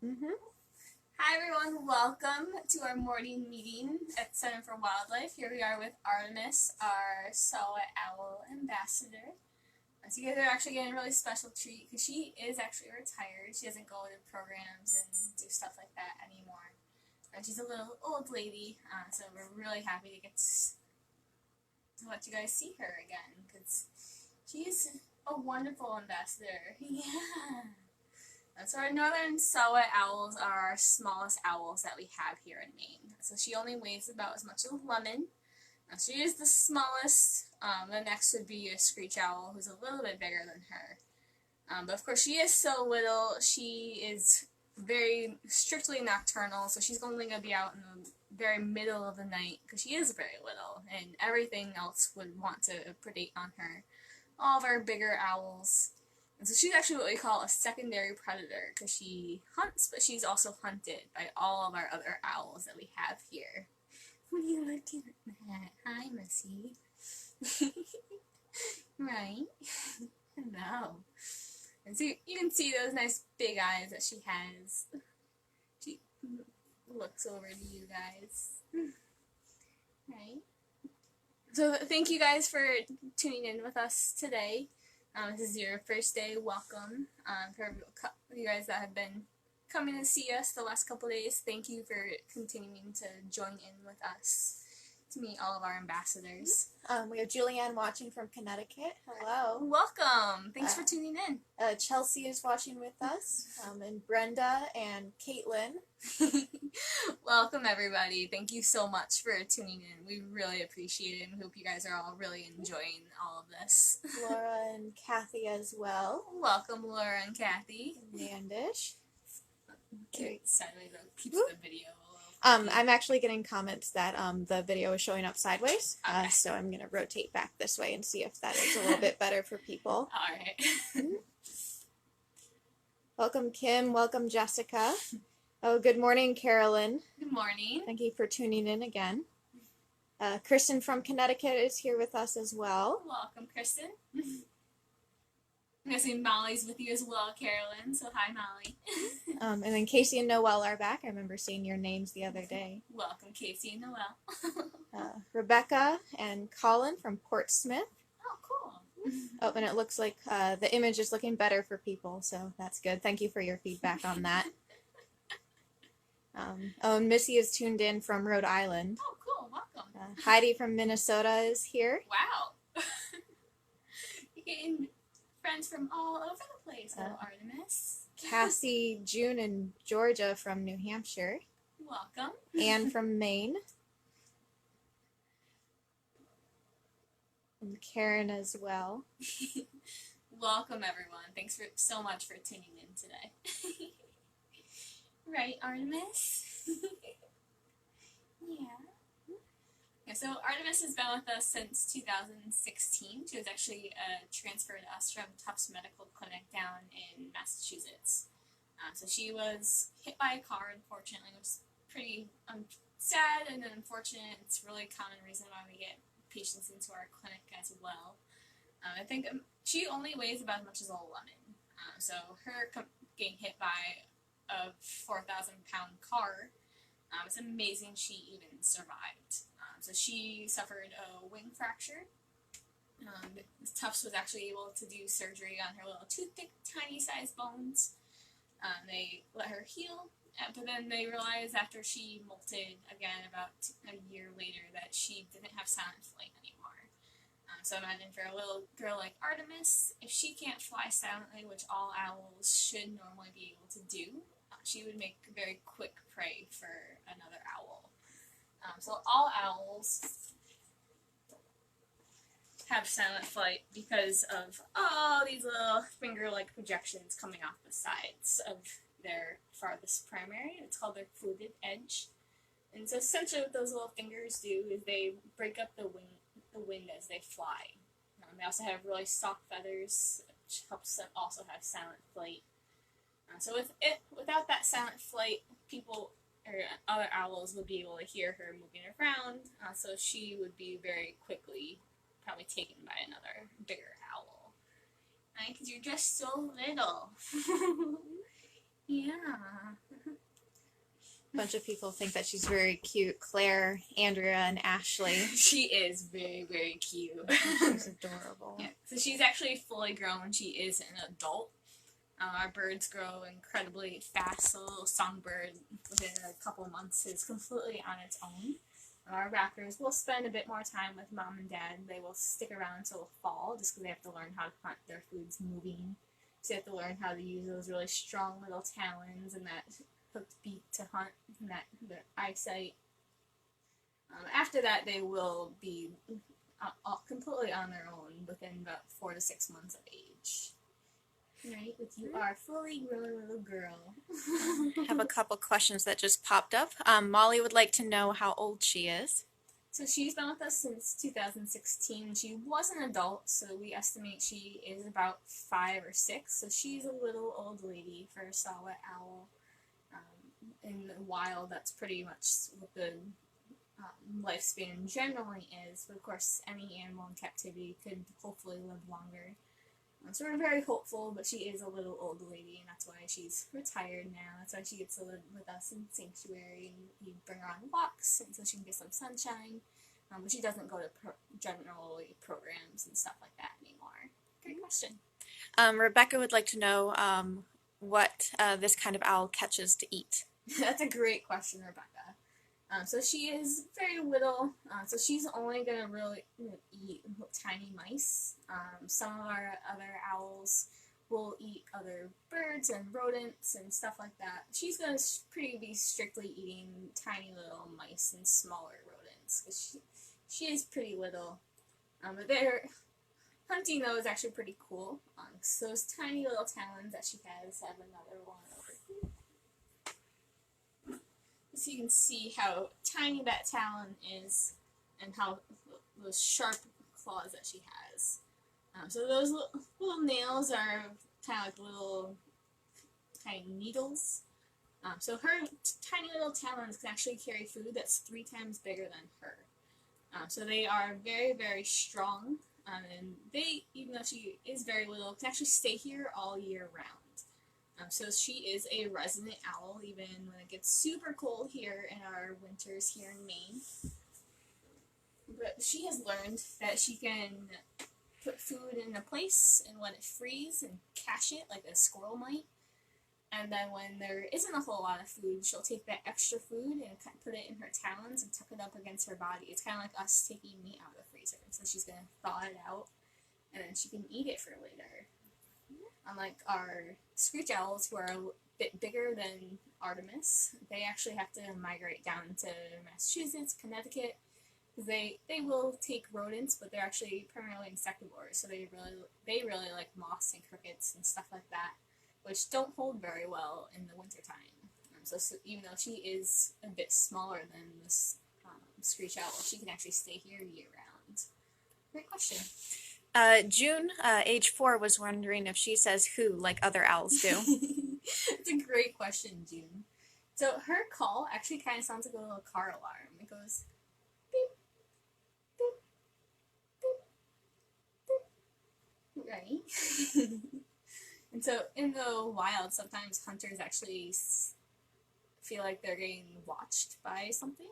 Mm-hmm. Hi everyone, welcome to our morning meeting at Center for Wildlife. Here we are with Artemis, our saw-whet owl ambassador. So you guys are actually getting a really special treat because she is actually retired. She doesn't go to programs and do stuff like that anymore. And she's a little old lady, so we're really happy to get to let you guys see her again because she's a wonderful ambassador. Yeah. So our northern saw-whet owls are our smallest owls that we have here in Maine. So she only weighs about as much as a lemon. She is the smallest. The next would be a screech owl, who's a little bit bigger than her. But of course, she is so little. She is very strictly nocturnal, so she's only going to be out in the very middle of the night because she is very little, and everything else would want to predate on her. All of our bigger owls. And so she's actually what we call a secondary predator because she hunts, but she's also hunted by all of our other owls that we have here. What are you looking at? Hi, Missy. Right? Hello. And so you can see those nice big eyes that she has. She looks over to you guys. Right? So thank you guys for tuning in with us today. This is your first day. Welcome. For you guys that have been coming to see us the last couple days, thank you for continuing to join in with us to meet all of our ambassadors. We have Julianne watching from Connecticut. Hello. Welcome. Thanks for tuning in. Chelsea is watching with us, and Brenda and Caitlin. Welcome, everybody. Thank you so much for tuning in. We really appreciate it and hope you guys are all really enjoying all of this. Laura and Kathy as well. Welcome, Laura and Kathy. Nandish. Sideways keeps the video a little I'm actually getting comments that the video is showing up sideways, Okay. so I'm going to rotate back this way and see if that is a little bit better for people. Alright. Welcome, Kim. Welcome, Jessica. Oh, good morning, Carolyn. Good morning. Thank you for tuning in again. Kristen from Connecticut is here with us as well. Welcome, Kristen. I'm guessing Molly's with you as well, Carolyn, so hi, Molly. And then Casey and Noelle are back. I remember seeing your names the other day. Welcome, Casey and Noelle. Rebecca and Colin from Portsmouth. Oh, cool. Oh, and it looks like the image is looking better for people, so that's good. Thank you for your feedback on that. And Missy is tuned in from Rhode Island. Oh, cool. Welcome. Heidi from Minnesota is here. Wow. You're getting friends from all over the place, little Artemis. Cassie, June, and Georgia from New Hampshire. Welcome. Anne from Maine. And Karen as well. Welcome, everyone. Thanks so much for tuning in today. Right, Artemis? Yeah, so Artemis has been with us since 2016. She was actually transferred to us from Tufts Medical Clinic down in Massachusetts. So she was hit by a car, unfortunately, which is pretty sad and unfortunate. It's a really common reason why we get patients into our clinic as well. I think she only weighs about as much as a lemon. So her getting hit by a 4,000-pound car, it's amazing she even survived. So she suffered a wing fracture. Tufts was actually able to do surgery on her little toothpick, tiny-sized bones. They let her heal, but then they realized after she molted again about a year later that she didn't have silent flight anymore. So imagine for a little girl like Artemis, if she can't fly silently, which all owls should normally be able to do, she would make very quick prey for another owl. So all owls have silent flight because of all these little finger-like projections coming off the sides of their farthest primary. It's called their fluted edge. And so essentially what those little fingers do is they break up the wind as they fly. They also have really soft feathers, which helps them also have silent flight. So without that silent flight, people or other owls would be able to hear her moving around, so she would be very quickly probably taken by another bigger owl. Right? Because you're just so little. Yeah. bunch of people think that she's very cute. Claire, Andrea, and Ashley. She is very, very cute. She's adorable. Yeah. So she's actually fully grown. She is an adult. Our birds grow incredibly fast. So a little songbird within a couple months is completely on its own. Our raptors will spend a bit more time with mom and dad. They will stick around until fall just because they have to learn how to hunt. Their food's moving. So they have to learn how to use those really strong little talons and that hooked beak to hunt and that their eyesight. After that, they will be completely on their own within about 4 to 6 months of age. Right, with you are a fully grown little girl. I have a couple questions that just popped up. Molly would like to know how old she is. So she's been with us since 2016. She was an adult, so we estimate she is about 5 or 6. So she's a little old lady for a saw-whet owl. In the wild, that's pretty much what the lifespan generally is. But of course, any animal in captivity could hopefully live longer. So we're very hopeful, but she is a little old lady, and that's why she's retired now. That's why she gets to live with us in sanctuary, and we bring her on walks, and so she can get some sunshine. But she doesn't go to generally programs and stuff like that anymore. Great question. Rebecca would like to know what this kind of owl catches to eat. That's a great question, Rebecca. So she is very little, so she's only going to really eat tiny mice. Some of our other owls will eat other birds and rodents and stuff like that. She's going to be strictly eating tiny little mice and smaller rodents, because she is pretty little. But hunting, though, is actually pretty cool. So those tiny little talons that she has, have another one over here. So you can see how tiny that talon is and how those sharp claws that she has. So those little nails are kind of like little tiny needles. So her tiny little talons can actually carry food that's 3 times bigger than her. So they are very, very strong. And they, even though she is very little, can actually stay here all year round. So she is a resident owl, even when it gets super cold here in our winters here in Maine. But she has learned that she can put food in a place and let it freeze and cache it like a squirrel might. And then when there isn't a whole lot of food, she'll take that extra food and put it in her talons and tuck it up against her body. It's kind of like us taking meat out of the freezer. So she's going to thaw it out, and then she can eat it for later. Unlike our screech owls, who are a bit bigger than Artemis, they actually have to migrate down to Massachusetts, Connecticut, because they will take rodents, but they're actually primarily insectivores, so they really like moths and crickets and stuff like that, which don't hold very well in the wintertime. So even though she is a bit smaller than this screech owl, she can actually stay here year-round. Great question. June, age 4, was wondering if she says who like other owls do. It's a great question, June. So her call actually kind of sounds like a little car alarm. It goes beep, beep, beep, beep, right? And so in the wild, sometimes hunters actually feel like they're getting watched by something.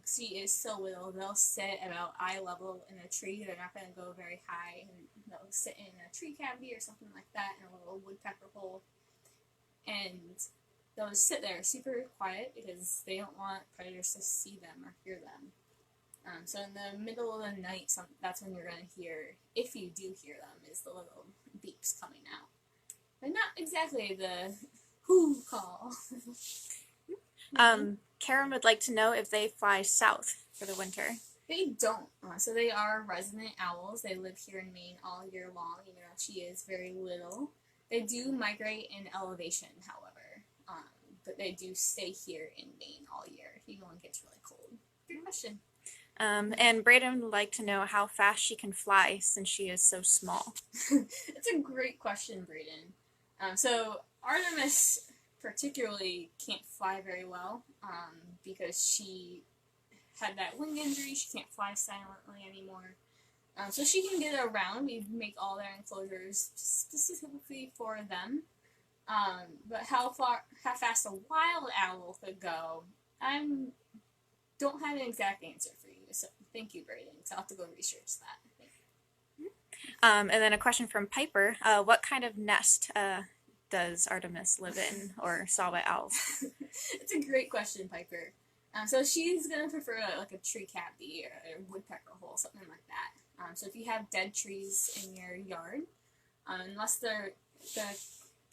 She is so little, they'll sit about eye level in a tree. They're not going to go very high, and they'll sit in a tree cavity or something like that in a little woodpecker hole. And they'll just sit there super quiet because they don't want predators to see them or hear them. So in the middle of the night, that's when you're going to hear, if you do hear them, is the little beeps coming out. But not exactly the whoo call. Karen would like to know if they fly south for the winter. They don't. So they are resident owls. They live here in Maine all year long, even though she is very little. They do migrate in elevation, however, but they do stay here in Maine all year, even when it gets really cold. Good question. And Brayden would like to know how fast she can fly since she is so small. It's a great question, Brayden. So Artemis particularly can't fly very well because she had that wing injury. She can't fly silently anymore. So she can get around. We make all their enclosures specifically for them. But how fast a wild owl could go, I don't have an exact answer for you. So thank you, Braden. So I'll have to go research that. I think. And then a question from Piper. What kind of nest does Artemis live in, or saw-whet owls? It's a great question, Piper. So she's gonna prefer like a tree cavity or a woodpecker hole, something like that. So if you have dead trees in your yard, unless they're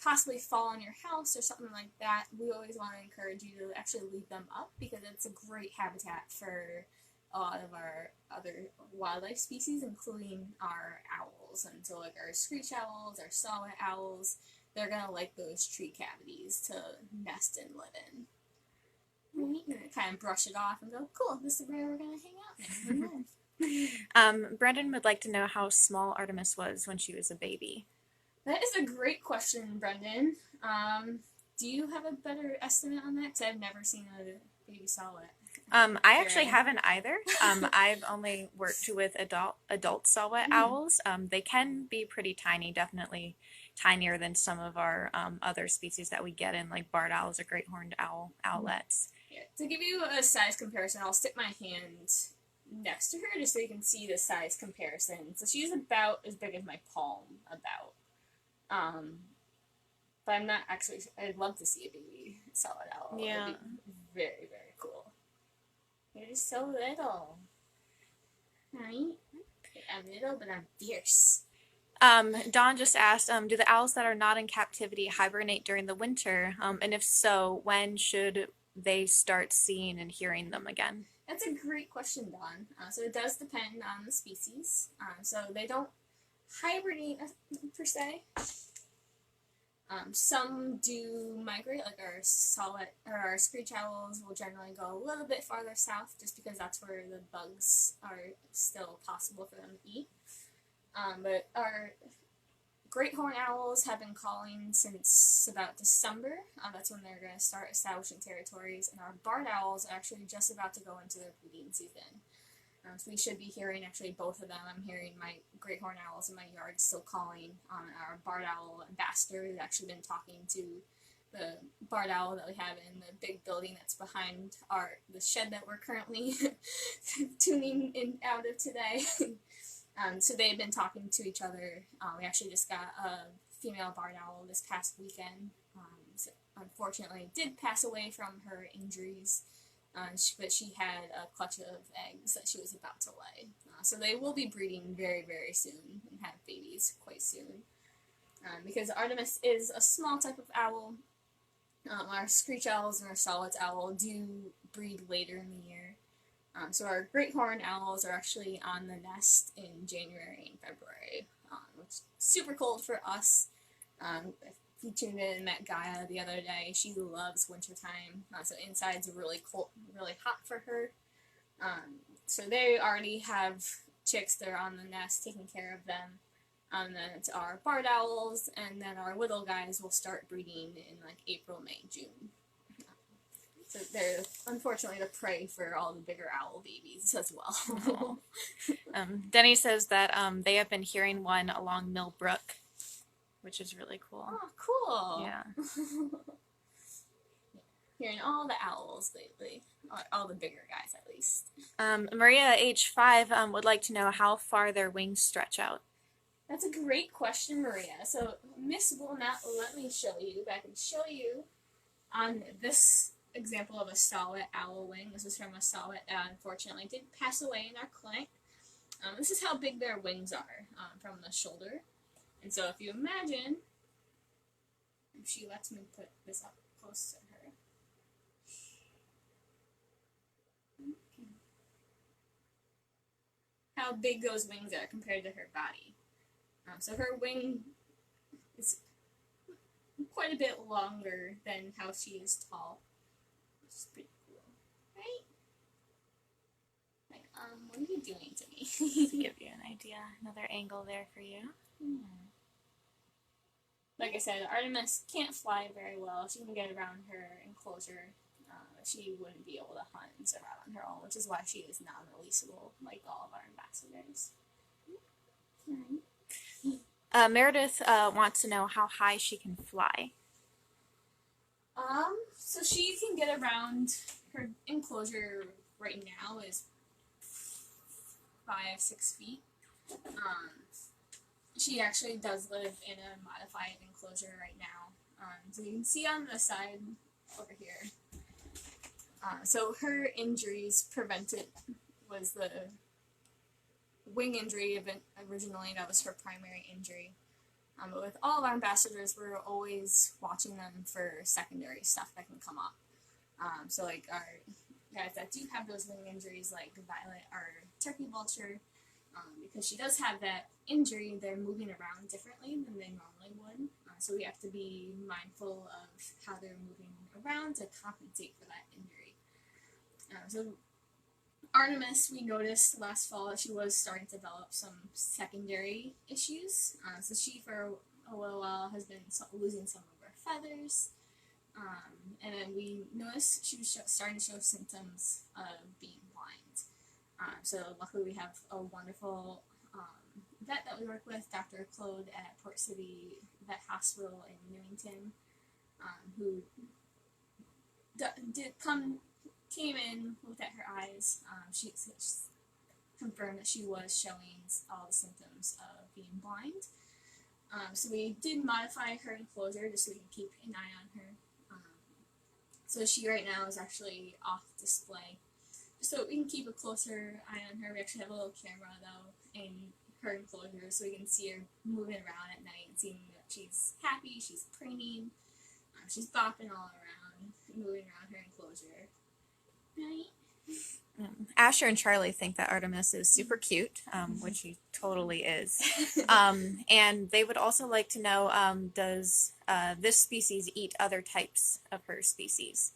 possibly fall on your house or something like that, we always want to encourage you to actually leave them up because it's a great habitat for a lot of our other wildlife species, including our owls. And so like our screech owls, our saw-whet owls, they're gonna like those tree cavities to nest and live in. You're gonna kind of brush it off and go, cool, this is where we're gonna hang out and Brandon would like to know how small Artemis was when she was a baby. That is a great question, Brendan. Do you have a better estimate on that? Because I've never seen a baby saw-whet. I actually haven't either. I've only worked with adult saw-whet owls. They can be pretty tiny, definitely tinier than some of our other species that we get in, like barred owls or great horned owlets. Yeah. To give you a size comparison, I'll stick my hand next to her just so you can see the size comparison. So she's about as big as my palm, about. But I'm not actually. I'd love to see a baby saw-whet owl. Yeah. It'd be very, very cool. You're just so little. Right? I'm little, but I'm fierce. Dawn just asked, do the owls that are not in captivity hibernate during the winter? And if so, when should they start seeing and hearing them again? That's a great question, Dawn. So it does depend on the species. So they don't hibernate per se. Some do migrate, like our saw-whet or our screech owls will generally go a little bit farther south just because that's where the bugs are still possible for them to eat. But our great horned owls have been calling since about December. That's when they're going to start establishing territories. And our barred owls are actually just about to go into their breeding season. So we should be hearing actually both of them. I'm hearing my great horned owls in my yard still calling. Our barred owl ambassador has actually been talking to the barred owl that we have in the big building that's behind the shed that we're currently tuning in out of today. So they've been talking to each other. We actually just got a female barred owl this past weekend. So unfortunately did pass away from her injuries. But she had a clutch of eggs that she was about to lay. So they will be breeding very, very soon and have babies quite soon. Because Artemis is a small type of owl, our screech owls and our saw-whet owl do breed later in the year. So our great horned owls are actually on the nest in January and February, which is super cold for us. If you tuned in and met Gaia the other day, she loves wintertime, so inside's really cold, really hot for her. So they already have chicks that are on the nest, taking care of them. And then it's our barred owls, and then our little guys will start breeding in like April, May, June. So they're unfortunately the prey for all the bigger owl babies as well. Denny says that they have been hearing one along Mill Brook, which is really cool. Oh, cool. Yeah. Hearing all the owls lately. All the bigger guys, at least. Maria, age 5, would like to know how far their wings stretch out. That's a great question, Maria. So, Miss will not let me show you, but I can show you on this example of a saw-whet owl wing. This is from a saw-whet that unfortunately did pass away in our clinic. This is how big their wings are from the shoulder. And so if you imagine, if she lets me put this up close to her. How big those wings are compared to her body. So her wing is quite a bit longer than how she is tall. Which is pretty cool. Right? Like, what are you doing to me? To give you an idea. Another angle there for you. Like I said, Artemis can't fly very well. She can get around her enclosure. She wouldn't be able to hunt and survive on her own, which is why she is non-releasable, like all of our ambassadors. Meredith wants to know how high she can fly. So she can get around, her enclosure right now is 5-6 feet. She actually does live in a modified enclosure right now. So you can see on the side over here. So her injuries prevented was the wing injury event originally. That was her primary injury. But with all of our ambassadors, we're always watching them for secondary stuff that can come up. So like our guys that do have those wing injuries, like Violet, our turkey vulture, because she does have that injury, they're moving around differently than they normally would. So we have to be mindful of how they're moving around to compensate for that injury. So Artemis, we noticed last fall that she was starting to develop some secondary issues. So she, for a little while, has been losing some of her feathers. And then we noticed she was starting to show symptoms of being blind. So luckily we have a wonderful vet that we work with, Dr. Claude at Port City Vet Hospital in Newington, who came in, looked at her eyes. She confirmed that she was showing all the symptoms of being blind. So we did modify her enclosure just so we can keep an eye on her. So she right now is actually off display, just so we can keep a closer eye on her. We actually have a little camera though in her enclosure, so we can see her moving around at night and seeing that she's happy, she's preening, she's bopping all around, moving around her enclosure. Right? Asher and Charlie think that Artemis is super cute, which she totally is. And they would also like to know, does this species eat other types of her species?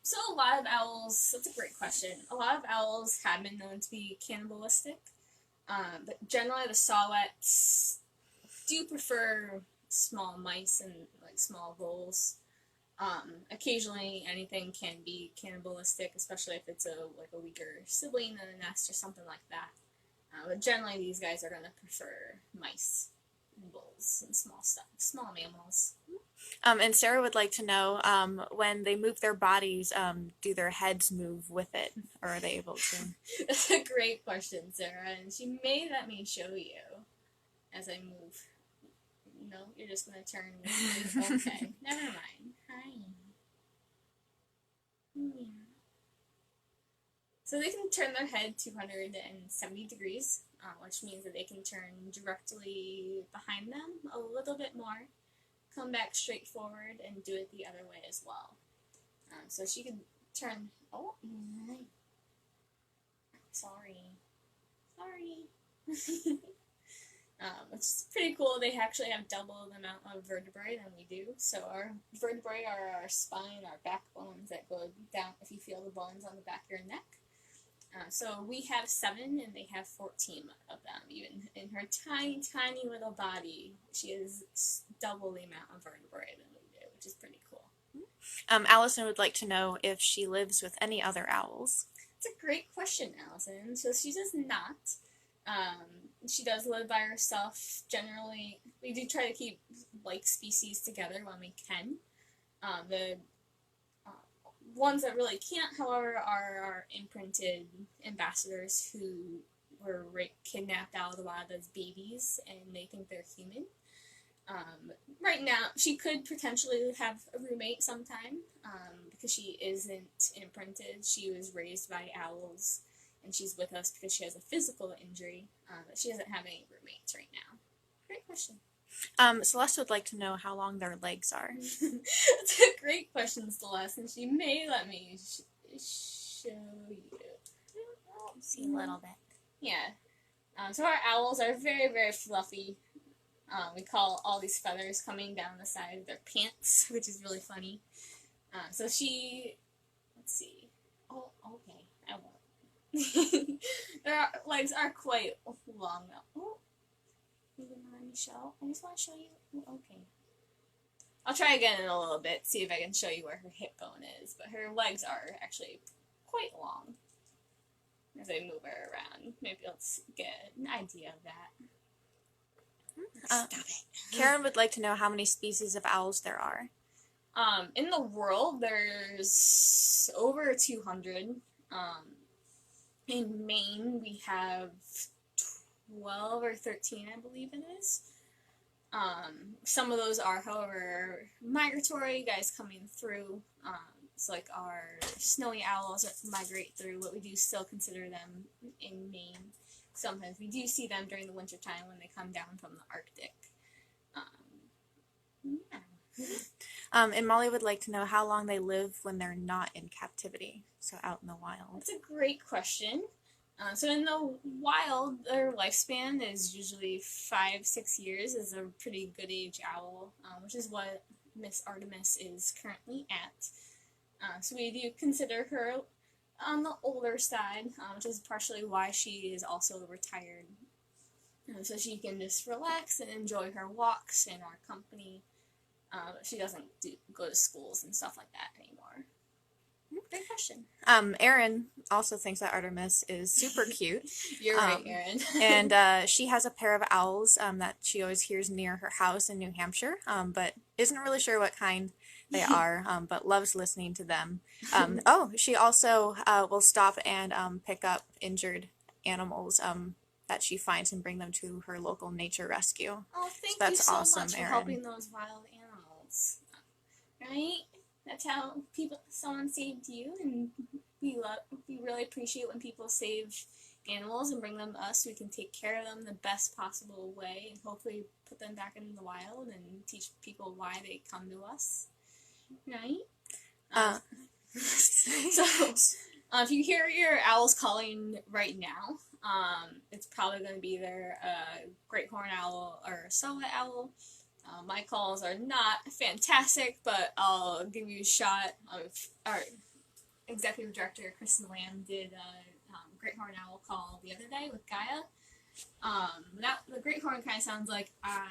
So a lot of owls, that's a great question. A lot of owls have been known to be cannibalistic. But generally the saw-whets do prefer small mice and like small voles. Occasionally anything can be cannibalistic, especially if it's a weaker sibling in a nest or something like that. But generally these guys are going to prefer mice and voles and small mammals. And Sarah would like to know, when they move their bodies, do their heads move with it, or are they able to? That's a great question, Sarah, and she may let me show you as I move. No, you're just going to turn. Okay, never mind. Hi. Yeah. So they can turn their head 270 degrees, which means that they can turn directly behind them a little bit more, come back straight forward, and do it the other way as well. So she can turn. Oh, sorry. Which is pretty cool. They actually have double the amount of vertebrae than we do. So our vertebrae are our spine, our backbones that go down, if you feel the bones on the back of your neck. So we have 7 and they have 14 of them. Even in her tiny, tiny little body, she has double the amount of vertebrae than we do, which is pretty cool. Allison would like to know if she lives with any other owls. It's a great question, Allison. So she does not. She does live by herself. Generally, we do try to keep like species together when we can. The ones that really can't, however, are our imprinted ambassadors who were kidnapped out of the wild as babies, and they think they're human. Right now, she could potentially have a roommate sometime, because she isn't imprinted. She was raised by owls, and she's with us because she has a physical injury, but she doesn't have any roommates right now. Great question. Celeste would like to know how long their legs are. That's a great question, Celeste, and she may let me show you. See a little bit. Yeah. So our owls are very, very fluffy. We call all these feathers coming down the side of their pants, which is really funny. So she, let's see. Oh, okay, I won't. Their legs are quite long though. Oh, you gonna let me show? I just want to show you. Oh, okay. I'll try again in a little bit, see if I can show you where her hip bone is. But her legs are actually quite long as I move her around. Maybe let's get an idea of that. Stop it. Karen would like to know how many species of owls there are. In the world, there's over 200. In Maine, we have 12 or 13, I believe it is. Some of those are, however, migratory, guys coming through. It's like our snowy owls that migrate through, but we do still consider them in Maine. Sometimes we do see them during the winter time when they come down from the Arctic. Yeah. And Molly would like to know how long they live when they're not in captivity, so out in the wild. That's a great question. So in the wild, their lifespan is usually 5-6 years. Is a pretty good age owl, which is what Miss Artemis is currently at. So we do consider her on the older side, which is partially why she is also retired. So she can just relax and enjoy her walks in our company. She doesn't go to schools and stuff like that anymore. Great question. Erin also thinks that Artemis is super cute. You're right, Erin. And she has a pair of owls that she always hears near her house in New Hampshire, but isn't really sure what kind they are, but loves listening to them. She also will stop and pick up injured animals that she finds and bring them to her local nature rescue. Oh, thank so you so awesome, much for Erin. helping those wild animals. Right? That's how someone saved you, and we really appreciate when people save animals and bring them to us so we can take care of them the best possible way and hopefully put them back into the wild and teach people why they come to us. Right? If you hear your owls calling right now, it's probably going to be either a great horned owl or a saw-whet owl. My calls are not fantastic, but I'll give you a shot. Our executive director, Kristen Lamb, did a great horned owl call the other day with Gaia. The great horn kind of sounds like, I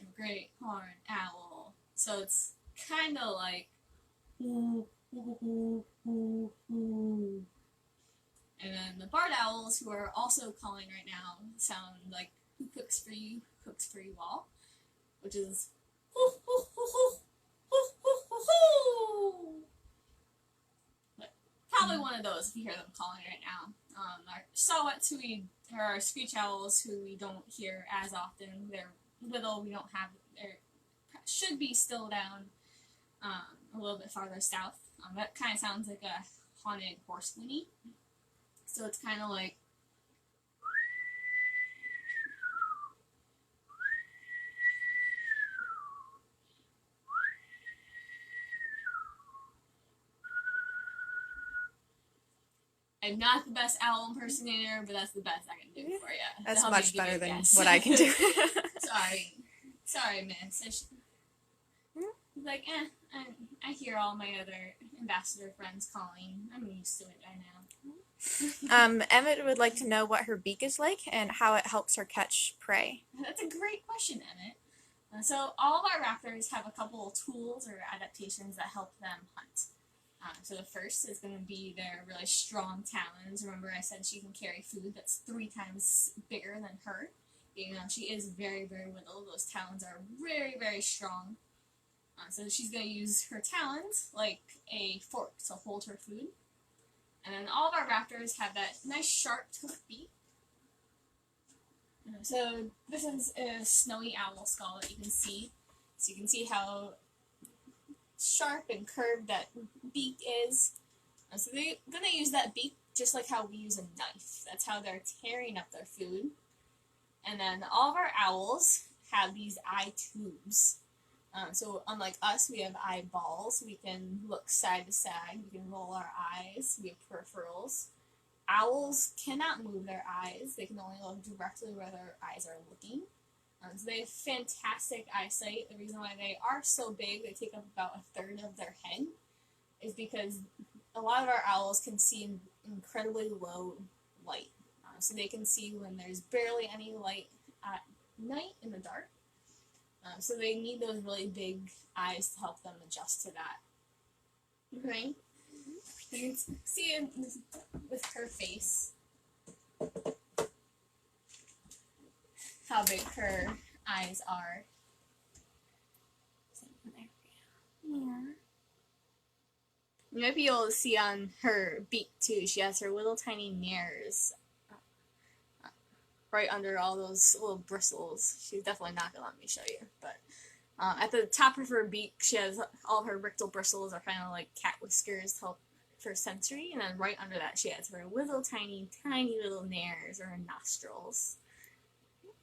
am a great horned owl. So it's kind of like, ooh, ooh, ooh, ooh, ooh. And then the barred owls, who are also calling right now, sound like, who cooks for you all, which is but probably one of those if you hear them calling right now. Our saw-whets, our screech owls, who we don't hear as often. They're little. We don't have. They should be still down a little bit farther south. That kind of sounds like a haunted horse whinny. So it's kind of like. I'm not the best owl impersonator, but that's the best I can do for you. That's much better than what I can do. Sorry, miss. Like, I hear all my other ambassador friends calling. I'm used to it by now. Emmett would like to know what her beak is like and how it helps her catch prey. That's a great question, Emmett. So all of our raptors have a couple of tools or adaptations that help them hunt. So the first is going to be their really strong talons. Remember I said she can carry food that's 3 times bigger than her. She is very, very little. Those talons are very, very strong. So she's going to use her talons like a fork to hold her food. And then all of our raptors have that nice sharp toothed beak. So this is a snowy owl skull that you can see. So you can see how sharp and curved that beak is. So they're going to use that beak just like how we use a knife. That's how they're tearing up their food. And then all of our owls have these eye tubes. So unlike us, we have eyeballs. We can look side to side. We can roll our eyes. We have peripherals. Owls cannot move their eyes. They can only look directly where their eyes are looking. So they have fantastic eyesight. The reason why they are so big, they take up about 1/3 of their head, is because a lot of our owls can see in incredibly low light. So they can see when there's barely any light at night in the dark. So they need those really big eyes to help them adjust to that. Right? You can see it with her face how big her eyes are. Yeah. You might be able to see on her beak too. She has her little tiny nares right under all those little bristles. She's definitely not gonna let me show you, but at the top of her beak, she has all of her rectal bristles are kind of like cat whiskers to help for sensory, and then right under that she has her little tiny little nares or nostrils.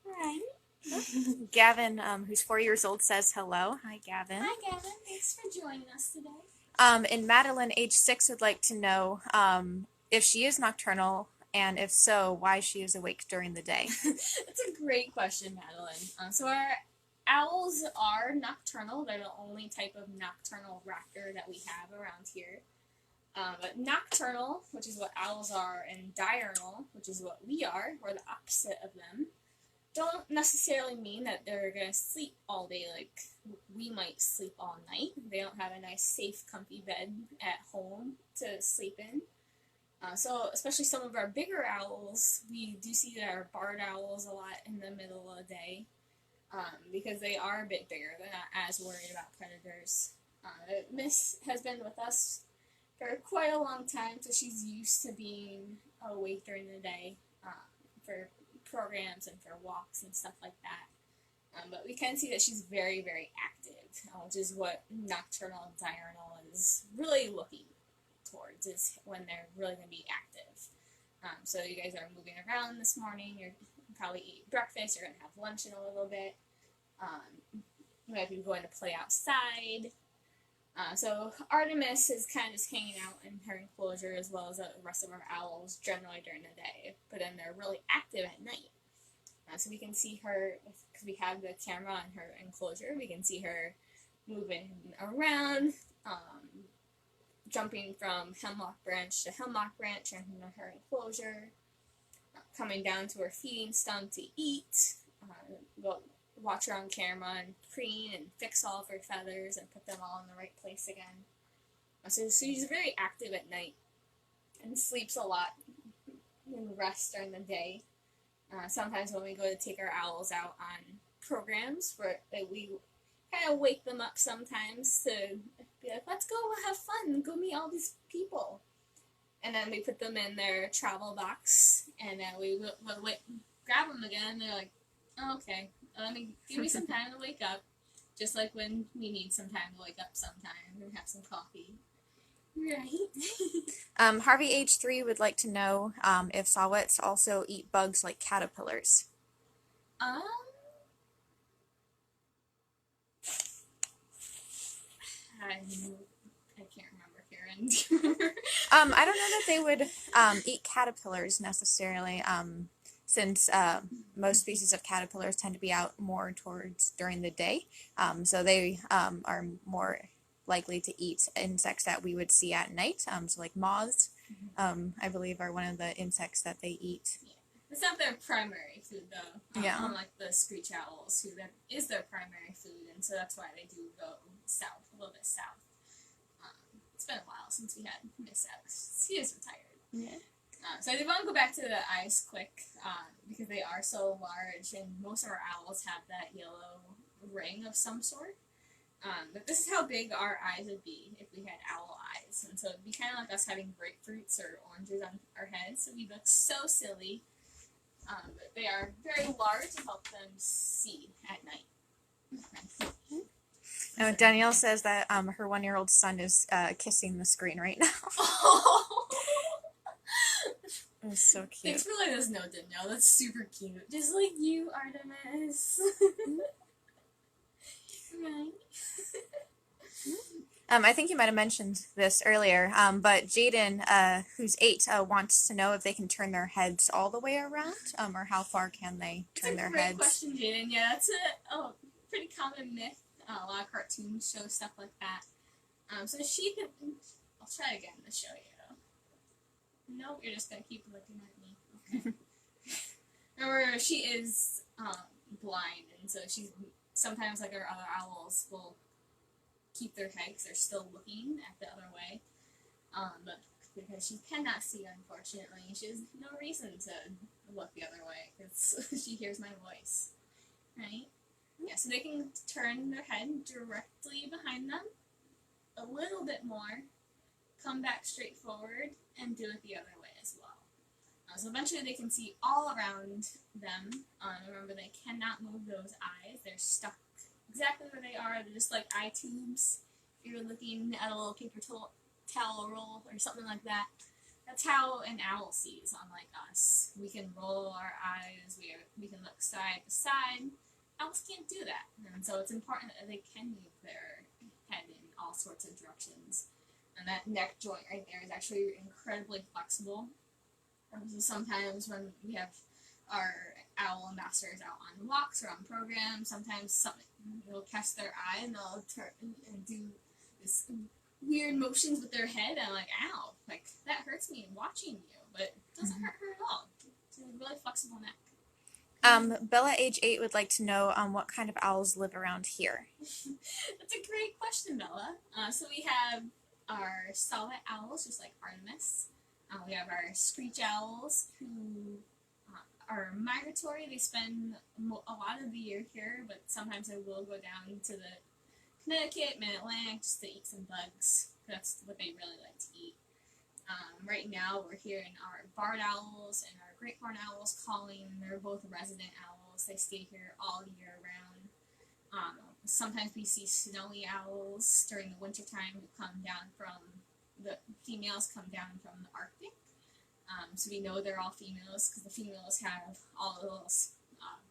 Right. Gavin, who's 4 years old, says hello. Hi, Gavin. Hi, Gavin. Thanks for joining us today. And Madeline, age 6, would like to know if she is nocturnal, and if so, why she is awake during the day. That's a great question, Madeline. So our owls are nocturnal. They're the only type of nocturnal raptor that we have around here. But nocturnal, which is what owls are, and diurnal, which is what we are, we're the opposite of them, don't necessarily mean that they're going to sleep all day like we might sleep all night. They don't have a nice, safe, comfy bed at home to sleep in. So especially some of our bigger owls, we do see our barred owls a lot in the middle of the day because they are a bit bigger. They're not as worried about predators. Miss has been with us for quite a long time, so she's used to being awake during the day for programs and for walks and stuff like that. But we can see that she's very, very active, which is what nocturnal and diurnal is really looking towards, is when they're really going to be active. So you guys are moving around this morning, you're probably eat breakfast, you're going to have lunch in a little bit, you might be going to play outside. So Artemis is kind of just hanging out in her enclosure as well as the rest of our owls generally during the day, but then they're really active at night. So we can see her, because we have the camera on her enclosure, we can see her moving around, jumping from hemlock branch to hemlock branch in her enclosure, coming down to her feeding stump to eat. We'll watch her on camera and preen and fix all of her feathers and put them all in the right place again. So she's very active at night and sleeps a lot and rests during the day. Sometimes when we go to take our owls out on programs, we kind of wake them up sometimes to be like, let's go have fun, go meet all these people. And then we put them in their travel box, and then we will grab them again, and they're like, oh, okay, give me some time to wake up, just like when we need some time to wake up sometimes and have some coffee. Right. Harvey, age 3, would like to know if saw-whets also eat bugs like caterpillars. I can't remember, Karen. I don't know that they would eat caterpillars necessarily, since most species of caterpillars tend to be out more towards during the day, so they are more likely to eat insects that we would see at night, so like moths, I believe, are one of the insects that they eat. Yeah. It's not their primary food, though. Yeah. Unlike the screech owls, who that is their primary food, and so that's why they do go south, a little bit south. It's been a while since we had Miss out. She is retired. Yeah. So I did want to go back to the eyes quick, because they are so large, and most of our owls have that yellow ring of some sort. But this is how big our eyes would be if we had owl eyes. And so it'd be kind of like us having grapefruits or oranges on our heads. So we look so silly. But they are very large to help them see at night. Now, Danielle says that her 1-year-old son is kissing the screen right now. Oh. It's so cute. Thanks for letting us know, Danielle. That's super cute. Just like you, Artemis. Right. I think you might have mentioned this earlier, but Jaden, who's 8, wants to know if they can turn their heads all the way around, or how far can they turn their heads? That's a great question, Jaden. Yeah, that's a pretty common myth. A lot of cartoons show stuff like that. So she could... I'll try again to show you. Nope, you're just going to keep looking at me. Okay. Remember, she is blind, and so she's... Sometimes, like our other owls, will keep their head because they're still looking at the other way. But because she cannot see, unfortunately, she has no reason to look the other way because she hears my voice. Right? Yeah, so they can turn their head directly behind them, a little bit more, come back straight forward, and do it the other way as well. So eventually they can see all around them. Remember, they cannot move those eyes. They're stuck exactly where they are. They're just like eye tubes. If you're looking at a little paper towel roll or something like that, that's how an owl sees, unlike us. We can roll our eyes, we can look side to side. Owls can't do that. And so it's important that they can move their head in all sorts of directions. And that neck joint right there is actually incredibly flexible. So sometimes when we have our owl ambassadors out on walks or on programs, sometimes something will catch their eye and they'll turn and do this weird motions with their head. And I'm like, ow, like that hurts me watching you, but it doesn't hurt her at all. It's a really flexible neck. Bella, age 8, would like to know what kind of owls live around here. That's a great question, Bella. So we have our saw-whet owls, just like Artemis. We have our screech owls, who are migratory. They spend a lot of the year here, but sometimes they will go down to the Connecticut, Mid-Atlantic, just to eat some bugs. That's what they really like to eat. Right now, we're hearing our barred owls and our great horned owls calling. They're both resident owls. They stay here all year round. Sometimes we see snowy owls during the wintertime who come down from, the females come down from the Arctic. So we know they're all females because the females have all the little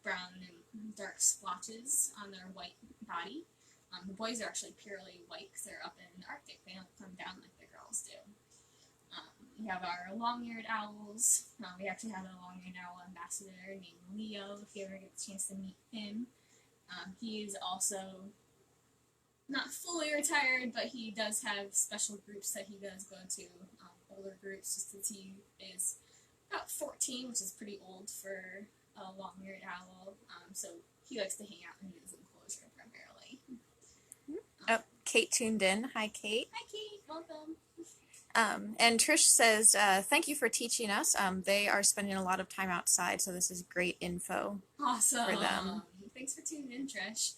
brown and dark splotches on their white body. The boys are actually purely white because they're up in the Arctic. They don't come down like the girls do. We have our long-eared owls. We actually have a long-eared owl ambassador named Leo, if you ever get the chance to meet him. He is also not fully retired, but he does have special groups that he does go to, older groups, just as he is about 14, which is pretty old for a long-eared owl. So he likes to hang out in his enclosure primarily. Kate tuned in. Hi, Kate. Hi, Kate. Welcome. And Trish says, thank you for teaching us. They are spending a lot of time outside, so this is great info Awesome. for them. Thanks for tuning in, Trish.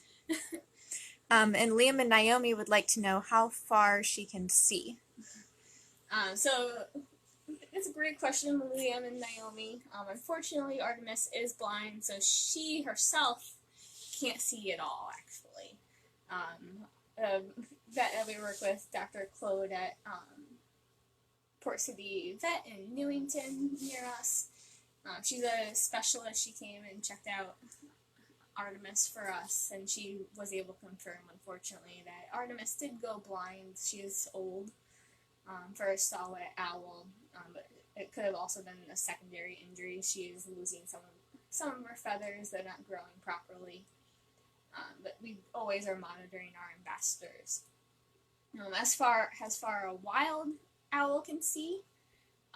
And Liam and Naomi would like to know how far she can see. So it's a great question, Liam and Naomi. Unfortunately, Artemis is blind, so she herself can't see at all, actually. Vet that we work with, Dr. Claude at Port City Vet in Newington near us. She's a specialist. She came and checked out Artemis for us, and she was able to confirm, unfortunately, that Artemis did go blind. She is old for a saw-whet owl, but it could have also been a secondary injury. She is losing some of her feathers. They're not growing properly. But we always are monitoring our ambassadors. As far a wild owl can see,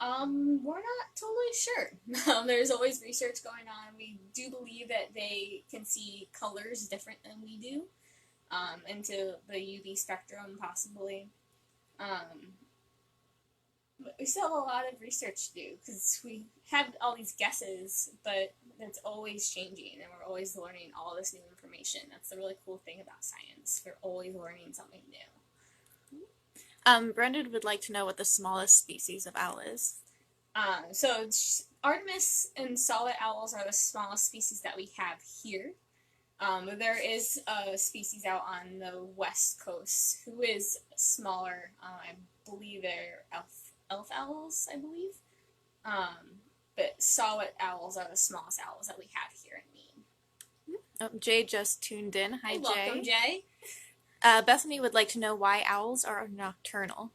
we're not totally sure. There's always research going on. We do believe that they can see colors different than we do, into the UV spectrum possibly. But we still have a lot of research to do because we have all these guesses, but it's always changing and we're always learning all this new information. That's the really cool thing about science. We're always learning something new. Brendan would like to know what the smallest species of owl is. So Artemis and saw-whet owls are the smallest species that we have here. There is a species out on the west coast who is smaller. I believe they're elf owls, I believe. But saw-whet owls are the smallest owls that we have here in Maine. Jay just tuned in. Hi, Jay. Welcome, Jay. Bethany would like to know why owls are nocturnal.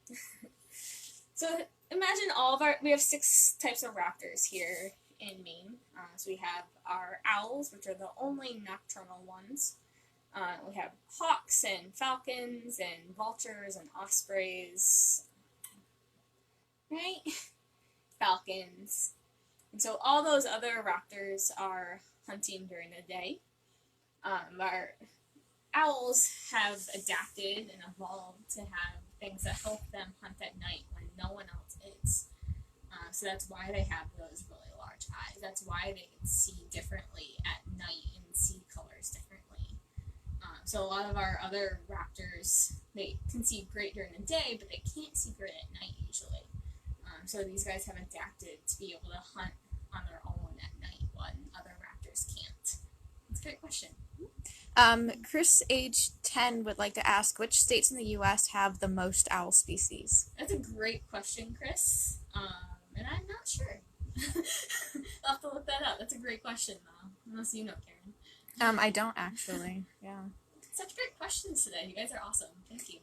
So imagine we have 6 types of raptors here in Maine. So we have our owls, which are the only nocturnal ones. We have hawks and falcons and vultures and ospreys. Right? Falcons. And so all those other raptors are hunting during the day. Our owls have adapted and evolved to have things that help them hunt at night when no one else is. So that's why they have those really large eyes. That's why they can see differently at night and see colors differently. So So a lot of our other raptors, they can see great during the day, but they can't see great at night usually. So these guys have adapted to be able to hunt on their own at night when other raptors can't. That's a great question. Chris, age 10, would like to ask which states in the U.S. have the most owl species? That's a great question, Chris. And I'm not sure. I'll have to look that up. That's a great question, though. Unless you know, Karen. I don't actually. Yeah. Such great questions today. You guys are awesome. Thank you.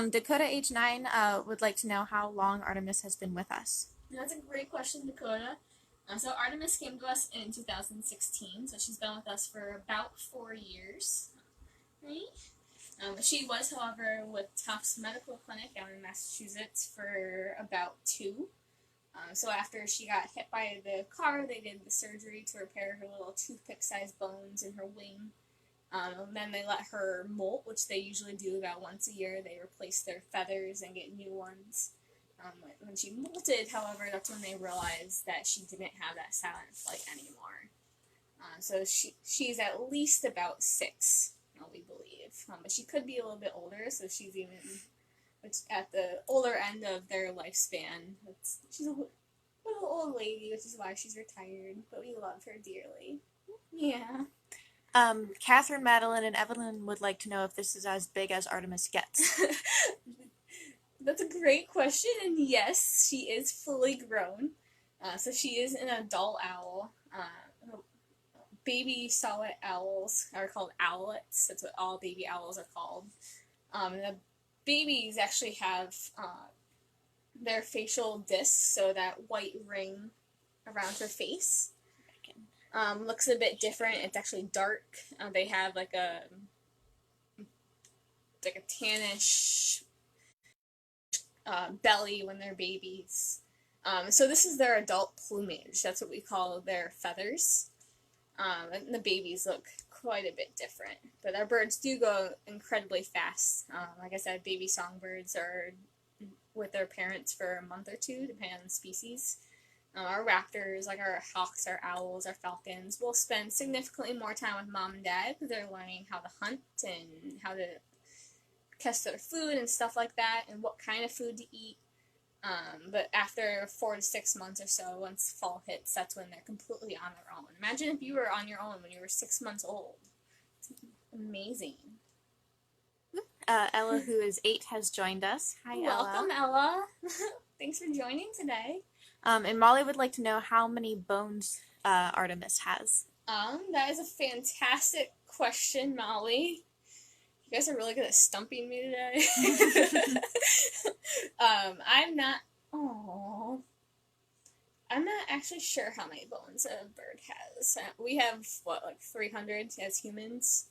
Dakota, age 9, would like to know how long Artemis has been with us. That's a great question, Dakota. So Artemis came to us in 2016, so she's been with us for about 4 years. Right? She was, however, with Tufts Medical Clinic down in Massachusetts for about 2. So after she got hit by the car, they did the surgery to repair her little toothpick-sized bones in her wing. Then they let her molt, which they usually do about once a year. They replace their feathers and get new ones. When she molted, however, that's when they realized that she didn't have that silent flight anymore. So she's at least about 6, we believe. But she could be a little bit older, so she's even at the older end of their lifespan. She's a little old lady, which is why she's retired, but we love her dearly. Yeah. Catherine, Madeline, and Evelyn would like to know if this is as big as Artemis gets. That's a great question, and yes, she is fully grown. So she is an adult owl. Baby saw-whet owls are called owlets. That's what all baby owls are called. And the babies actually have their facial discs, so that white ring around her face. Looks a bit different. It's actually dark. They have like a tannish belly when they're babies. So this is their adult plumage. That's what we call their feathers. And the babies look quite a bit different. But our birds do go incredibly fast. Like I said, baby songbirds are with their parents for a month or 2, depending on the species. Our raptors, like our hawks, our owls, our falcons, will spend significantly more time with mom and dad because they're learning how to hunt and how to catch their food and stuff like that, and what kind of food to eat. But after 4 to 6 months or so, once fall hits, that's when they're completely on their own. Imagine if you were on your own when you were 6 months old. It's amazing. Ella, who is 8, has joined us. Hi, Welcome, Ella. Thanks for joining today. And Molly would like to know how many bones Artemis has. That is a fantastic question, Molly. You guys are really good at stumping me today. I'm not actually sure how many bones a bird has. We have, 300 as humans?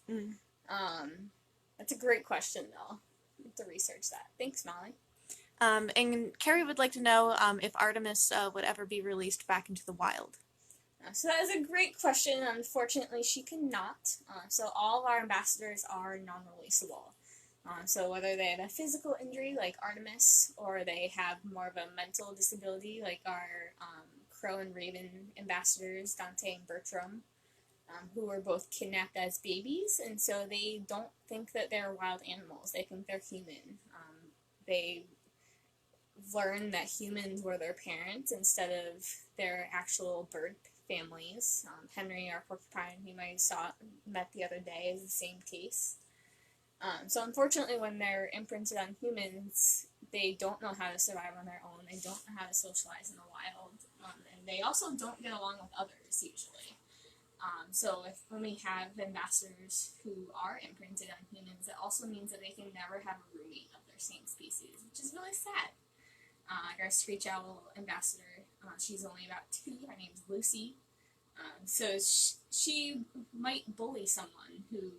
That's a great question, though. I have to research that. Thanks, Molly. And Carrie would like to know if Artemis would ever be released back into the wild. So that is a great question. Unfortunately, she cannot. So all of our ambassadors are non-releasable. So whether they have a physical injury like Artemis, or they have more of a mental disability like our Crow and Raven ambassadors, Dante and Bertram, who were both kidnapped as babies, and so they don't think that they're wild animals. They think they're human. They learn that humans were their parents instead of their actual bird families. Henry, our porcupine, who you might have met the other day, is the same case. So unfortunately, when they're imprinted on humans, they don't know how to survive on their own. They don't know how to socialize in the wild, and they also don't get along with others usually. So when we have ambassadors who are imprinted on humans, it also means that they can never have a roommate of their same species, which is really sad. Like our screech owl ambassador, she's only about 2. Her name's Lucy. So she might bully someone who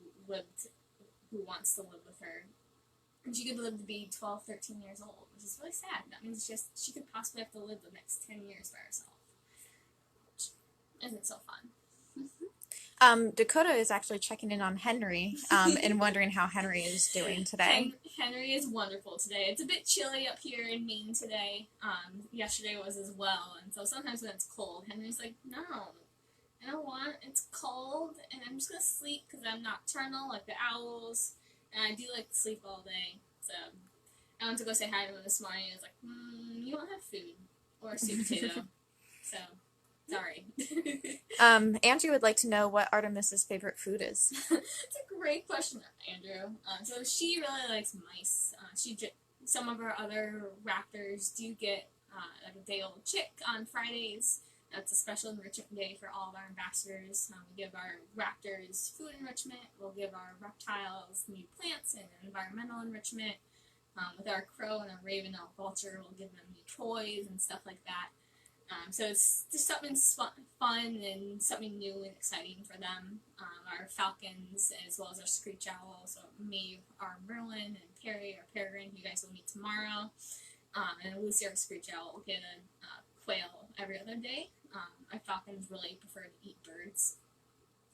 wants to live with her. And she could live to be 12, 13 years old, which is really sad. That means she could possibly have to live the next 10 years by herself. Which isn't so fun. Dakota is actually checking in on Henry and wondering how Henry is doing today. Henry is wonderful today. It's a bit chilly up here in Maine today. Yesterday was as well, and so sometimes when it's cold, Henry's like, no, I don't want, it's cold, and I'm just going to sleep because I'm nocturnal like the owls, and I do like to sleep all day. So I went to go say hi to him this morning. I was like, you don't have food or a sweet potato, so sorry. Andrew would like to know what Artemis's favorite food is. It's a great question, Andrew. So she really likes mice. Some of our other raptors do get like a day-old chick on Fridays. That's a special enrichment day for all of our ambassadors. We give our raptors food enrichment. We'll give our reptiles new plants and environmental enrichment. With our crow and our raven and our vulture, we'll give them new toys and stuff like that. So it's just something fun and something new and exciting for them. Our falcons, as well as our screech owls, so Maeve, our Merlin, and Perry, our peregrine, who you guys will meet tomorrow. And Lucy, our screech owl, will get a quail every other day. Our falcons really prefer to eat birds,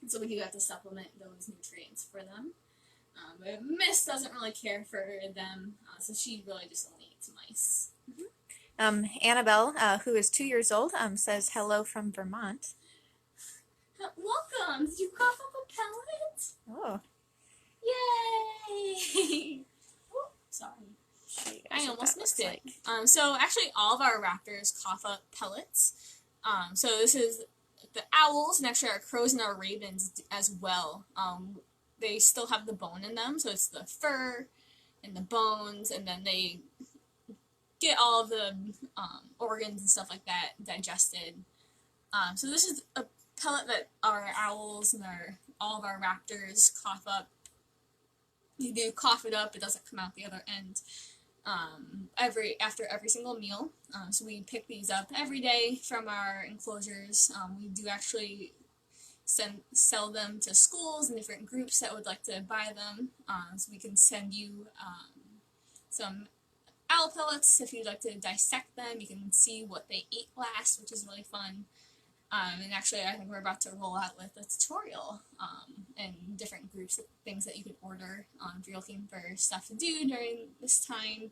and so we do have to supplement those nutrients for them. But Miss doesn't really care for them, so she really just only eats mice. Annabelle, who is 2 years old, says hello from Vermont. Welcome! Did you cough up a pellet? Oh. Yay! Oh, sorry. I almost missed it. Like. So actually all of our raptors cough up pellets. So this is the owls, and actually our crows and our ravens as well. They still have the bone in them, so it's the fur and the bones, and then they get all of the organs and stuff like that digested. So this is a pellet that our owls and all of our raptors cough up. You do cough it up; it doesn't come out the other end. After every single meal. So we pick these up every day from our enclosures. We do actually sell them to schools and different groups that would like to buy them. So we can send you some owl pellets if you'd like to dissect them. You can see what they ate last, which is really fun. And actually, I think we're about to roll out with a tutorial and different groups, things that you can order if you're looking for stuff to do during this time,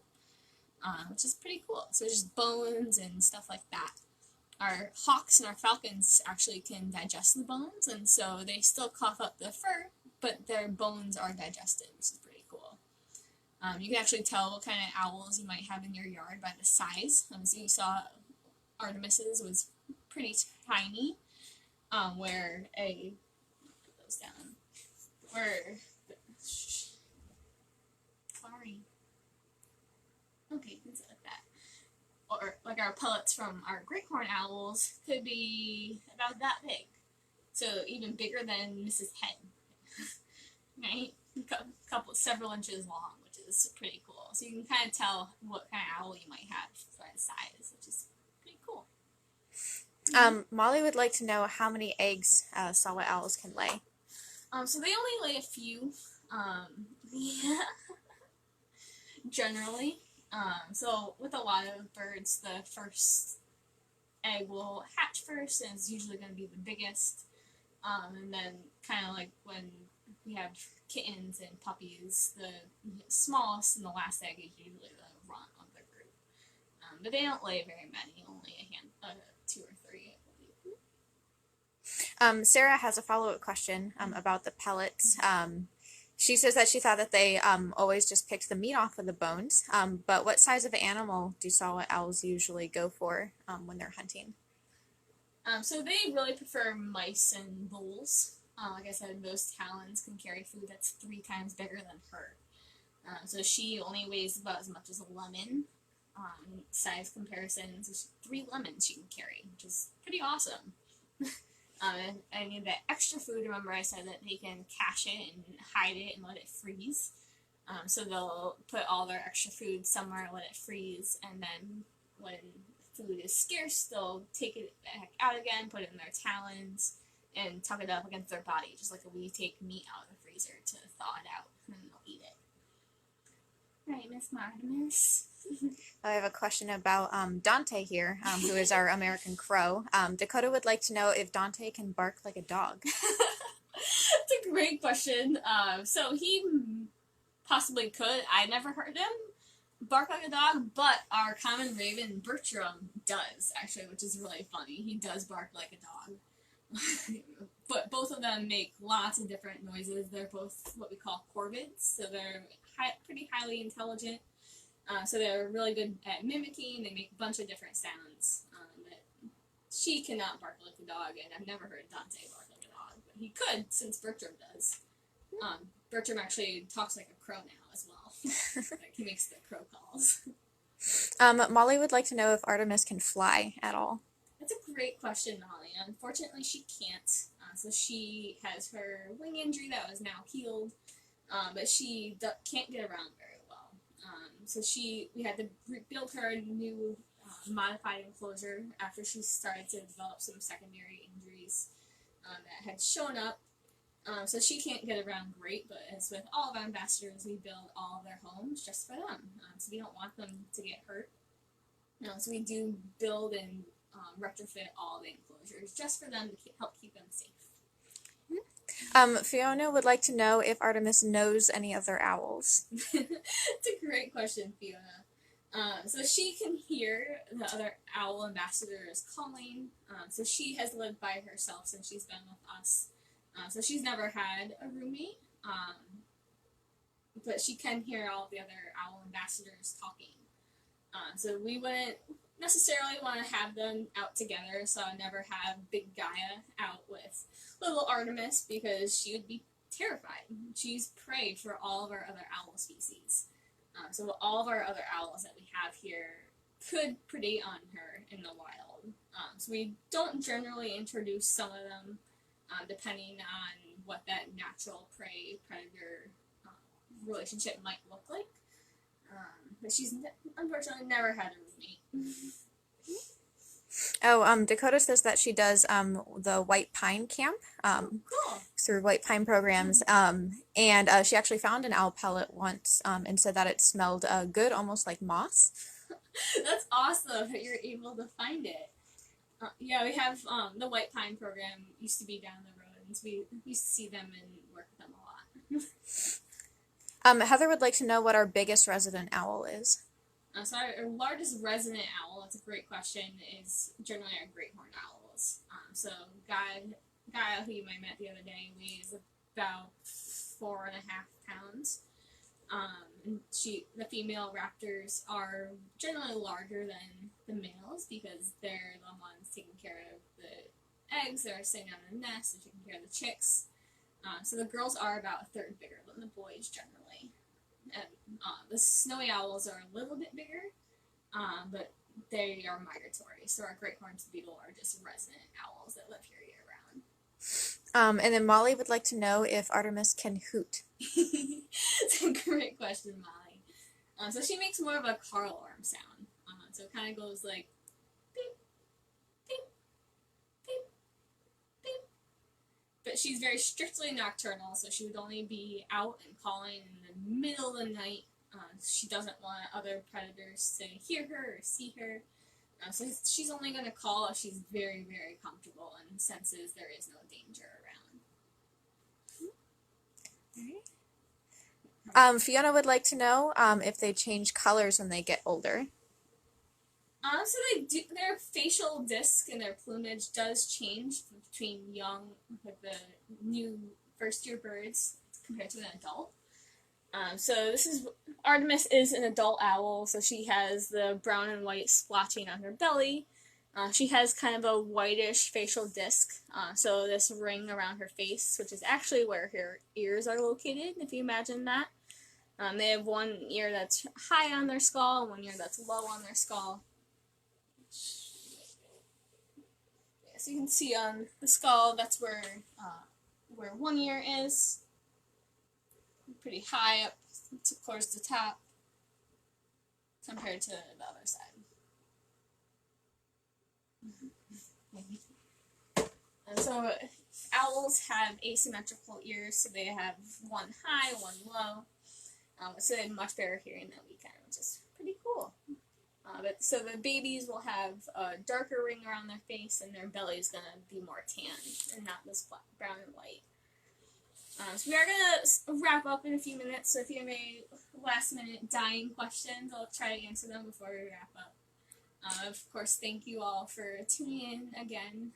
which is pretty cool. So just bones and stuff like that. Our hawks and our falcons actually can digest the bones, and so they still cough up the fur, but their bones are digested, which is pretty cool. You can actually tell what kind of owls you might have in your yard by the size. So you saw Artemis's was pretty tiny, where a, put those down, sorry, okay, things like that. Or like our pellets from our great horned owls could be about that big, so even bigger than Mrs. Head, right? Several inches long, which is pretty cool. So you can kind of tell what kind of owl you might have by the size, which is pretty cool. Molly would like to know how many eggs saw-whet owls can lay. So they only lay a few, generally. So with a lot of birds, the first egg will hatch first, and it's usually going to be the biggest. And then kind of like when we have kittens and puppies, the smallest and the last egg is usually the runt of the group. But they don't lay very many, only a 2 or 3, I believe. Sarah has a follow-up question about the pellets. She says that she thought that they always just picked the meat off of the bones, but what size of animal do saw-whet owls usually go for when they're hunting? So they really prefer mice and bulls. Like I said, those talons can carry food that's 3 times bigger than her. So she only weighs about as much as a lemon. Size comparison, so 3 lemons she can carry, which is pretty awesome. And the extra food, remember I said that they can cache it and hide it and let it freeze. So they'll put all their extra food somewhere, let it freeze, and then when food is scarce, they'll take it back out again, put it in their talons, and tuck it up against their body, just like we take meat out of the freezer to thaw it out, and then they'll eat it. Right, Miss Artemis? I have a question about Dante here, who is our American crow. Dakota would like to know if Dante can bark like a dog. That's a great question. So he possibly could. I never heard him bark like a dog, but our common raven, Bertram, does, actually, which is really funny. He does bark like a dog. but both of them make lots of different noises. They're both what we call corvids, so they're pretty highly intelligent. So they're really good at mimicking. They make a bunch of different sounds. That she cannot bark like a dog, and I've never heard Dante bark like a dog, but he could since Bertram does. Bertram actually talks like a crow now as well. Like he makes the crow calls. Molly would like to know if Artemis can fly at all. That's a great question, Molly. Unfortunately, she can't. So she has her wing injury that was now healed, but she can't get around very well. So we had to build her a new modified enclosure after she started to develop some secondary injuries that had shown up. So she can't get around great, but as with all of our ambassadors, we build all of their homes just for them. So we don't want them to get hurt. So we do build and retrofit all the enclosures just for them to help keep them safe. Fiona would like to know if Artemis knows any other owls. It's a great question, Fiona. So she can hear the other owl ambassadors calling. So she has lived by herself since she's been with us. So she's never had a roommate, but she can hear all the other owl ambassadors talking. So we wouldn't necessarily want to have them out together, so I never have Big Gaia out with little Artemis because she would be terrified. She's prey for all of our other owl species. So all of our other owls that we have here could predate on her in the wild. So we don't generally introduce some of them depending on what that natural prey-predator relationship might look like. But she's unfortunately never had a roommate. Dakota says that she does the White Pine Camp Cool. through White Pine programs, and she actually found an owl pellet once and said that it smelled good, almost like moss. That's awesome that you're able to find it. Yeah, we have the White Pine program used to be down the road, and so we used to see them and work with them a lot. Heather would like to know what our biggest resident owl is. So our largest resident owl, that's a great question, is generally our great horned owls. So Gaia, who you might met the other day, weighs about 4.5 pounds. And the female raptors are generally larger than the males because they're the ones taking care of the eggs, they're sitting on the nest, they're taking care of the chicks. So the girls are about a third bigger than the boys generally. And the snowy owls are a little bit bigger, but they are migratory. So our great horns would be the largest resident owls that live here year round. And then Molly would like to know if Artemis can hoot. It's a great question, Molly. So she makes more of a car alarm sound. So it kind of goes like beep, beep, beep, beep. But she's very strictly nocturnal, so she would only be out and calling in the middle of the night. She doesn't want other predators to hear her or see her. So she's only going to call if she's very, very comfortable and senses there is no danger around. Fiona would like to know if they change colors when they get older. So they do. Their facial disc and their plumage does change between young, like the new first-year birds, compared to an adult. So Artemis is an adult owl, so she has the brown and white splotching on her belly. She has kind of a whitish facial disc, so this ring around her face, which is actually where her ears are located, if you imagine that. They have one ear that's high on their skull and one ear that's low on their skull. So you can see on the skull, that's where one ear is. Pretty high up towards the top compared to the other side. And so owls have asymmetrical ears, so they have one high, one low. So they have much better hearing than we can, which is pretty cool. So the babies will have a darker ring around their face, and their belly is going to be more tan and not this brown and white. So we are going to wrap up in a few minutes, so if you have any last-minute dying questions, I'll try to answer them before we wrap up. Of course, thank you all for tuning in again.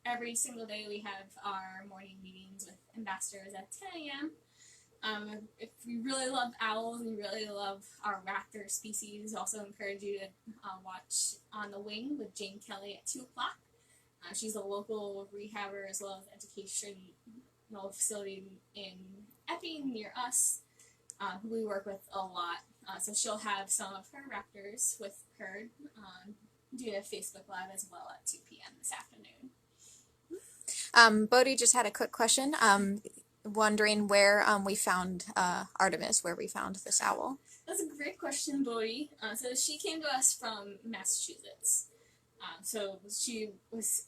every single day we have our morning meetings with ambassadors at 10 a.m. If you really love owls and you really love our raptor species, also encourage you to watch On the Wing with Jane Kelly at 2 o'clock. She's a local rehabber as well as educational facility in Epping near us, who we work with a lot. So she'll have some of her raptors with her doing a Facebook Live as well at 2 p.m. this afternoon. Bodhi just had a quick question. Wondering where we found Artemis, where we found this owl. That's a great question, Bodhi. So she came to us from Massachusetts. So she was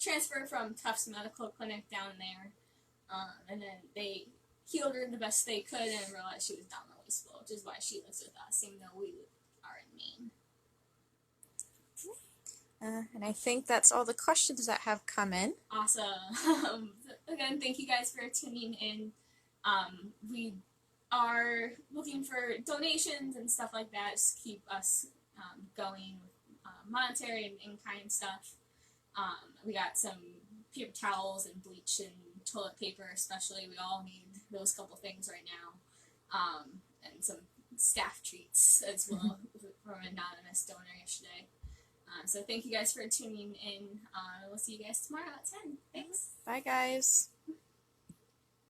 transferred from Tufts Medical Clinic down there, and then they healed her the best they could and realized she was down the wasteful, which is why she lives with us, even though we are in Maine. And I think that's all the questions that have come in. Awesome. Again, thank you guys for tuning in. We are looking for donations and stuff like that. Just keep us going with monetary and in-kind stuff. We got some paper towels and bleach and toilet paper especially. We all need those couple things right now. And some staff treats as well from an anonymous donor yesterday. So thank you guys for tuning in. We'll see you guys tomorrow at 10. Thanks. Bye, guys.